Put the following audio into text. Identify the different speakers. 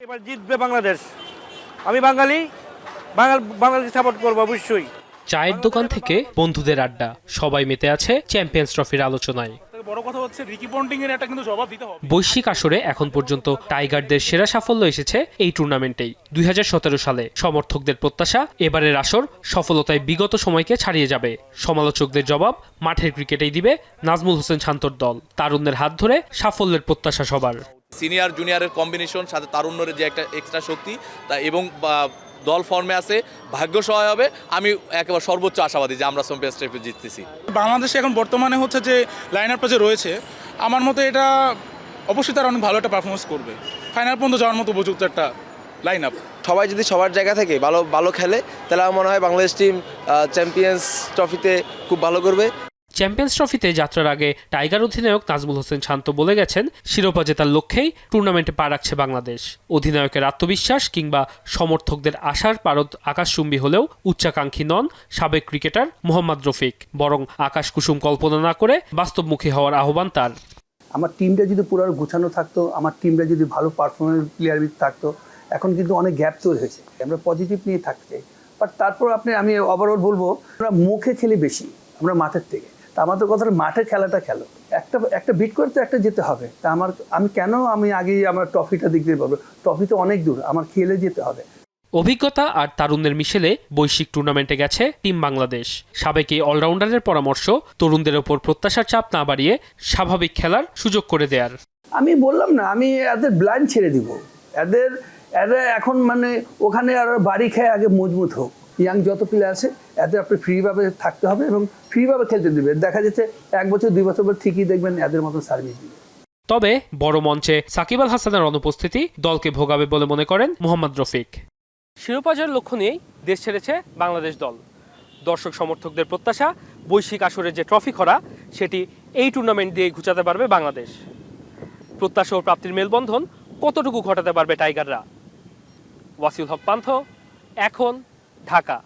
Speaker 1: এবার জিতবে বাংলাদেশ। আমি বাঙালি সাপোর্ট করবো অবশ্যই।
Speaker 2: চায়ের দোকান থেকে বন্ধুদের আড্ডা, সবাই মেতে আছে চ্যাম্পিয়ন্স ট্রফির আলোচনায়।
Speaker 3: বড় কথা হচ্ছে রিকি পন্টিং এর একটা কিন্তু জবাব দিতে হবে।
Speaker 2: বৈশ্বিক আসরে এখন পর্যন্ত টাইগারদের সেরা সাফল্য এসেছে এই টুর্নামেন্টেই। 2017 সালে সমর্থকদের প্রত্যাশা এবারের আসর সফলতায় বিগত সময়কে ছাড়িয়ে যাবে। সমালোচকদের জবাব মাঠের ক্রিকেটেই দিবে নাজমুল হোসেন শান্তর দল। তারুণ্যের হাত ধরে সাফল্যের প্রত্যাশা সবার।
Speaker 4: সিনিয়র জুনিয়রের কম্বিনেশন সাথে তারুণ্যের যে একটা এক্সট্রা শক্তি তা এবং দল ফর্মে আছে, ভাগ্য সহায় হবে। আমি একেবারে সর্বোচ্চ আশাবাদী যে আমরা চ্যাম্পিয়ন্স ট্রফি জিততেছি।
Speaker 3: বাংলাদেশে এখন বর্তমানে হচ্ছে যে লাইন আপটা যে রয়েছে, আমার মতে এটা অবশ্যই তারা অনেক ভালো একটা পারফরমেন্স করবে। ফাইনাল পর্যন্ত যাওয়ার মতো উপযুক্ত একটা লাইন আপ।
Speaker 5: সবাই যদি সবার জায়গা থেকে ভালো খেলে তাহলে আমার মনে হয় বাংলাদেশ টিম চ্যাম্পিয়ন্স ট্রফিতে খুব ভালো করবে।
Speaker 2: চ্যাম্পিয়ন্স ট্রফিতে যাত্রার আগে টাইগার অধিনায়ক নাজমুল হোসেন শান্ত বলে গেছেন, শিরোপা জেতার লক্ষ্যেই টুর্নামেন্টে পা রাখছে বাংলাদেশ। অধিনায়কের আত্মবিশ্বাস কিংবা সমর্থকদের আশার পারদ আকাশচুম্বী হলেও উচ্চাকাঙ্ক্ষী নন সাবেক ক্রিকেটার মোহাম্মদ রফিক। বরং আকাশ কুসুম কল্পনা না করে বাস্তবমুখী হওয়ার আহ্বান তার।
Speaker 6: আমার টিমটা যদি পুরো গোছানো থাকতো, আমার টিমটা যদি ভালো পারফরমেন্স প্লেয়ার থাকতো, এখন কিন্তু অনেক গ্যাপ তৈরি হয়েছে। আমরা পজিটিভ নিয়ে থাকতে চাই, বাট তারপর আমি ওভারঅল বলবো আমরা মুখে খেলি বেশি, আমরা মাঠের থেকে। তা আমাদের কথা মাঠের খেলাটা খেলো, একটা বিট করতে একটা যেতে হবে। তা আমি আগেই আমার ট্রফিটা দিক দিয়ে বলবো, ট্রফি তো অনেক দূর, আমার খেলে যেতে হবে।
Speaker 2: অভিজ্ঞতা আর তারুণ্যের মিশেলে বৈশ্বিক টুর্নামেন্টে গেছে টিম বাংলাদেশ। সাবেক এই অলরাউন্ডারের পরামর্শ, তরুণদের ওপর প্রত্যাশার চাপ না বাড়িয়ে স্বাভাবিক খেলার সুযোগ করে দেয়ার।
Speaker 6: আমি বললাম না, আমি এদের ব্লাইন্ড ছেড়ে দিব। এদের এখন ওখানে আর বাড়ি খেয়ে আগে মজবুত হোক। ইয়াং যত প্লেয়ার আছে এদের আপনি ফ্রিভাবে থাকতে হবে এবং ফ্রিভাবে খেলতে দিবে। দেখা যাচ্ছে 1 বছর 2 বছর পর ঠিকই দেখবেন এদের মতো সার্ভিস দিবে।
Speaker 2: তবে বড় মঞ্চে সাকিব আল হাসানের অনুপস্থিতি দলকে ভোগাবে বলে মনে করেন মোহাম্মদ রফিক। শিরোপা জয়ের লক্ষ্য নিয়েই দেশ ছেড়েছে বাংলাদেশ দল। দর্শক সমর্থকদের প্রত্যাশা, বৈশ্বিক আসরের যে ট্রফি খরা সেটি এই টুর্নামেন্ট দিয়ে ঘুচাতে পারবে বাংলাদেশ। প্রত্যাশা ও প্রাপ্তির মেলবন্ধন কতটুকু ঘটাতে পারবে টাইগাররা? ওয়াসিউল হক পান্থ, এখন, ঢাকা।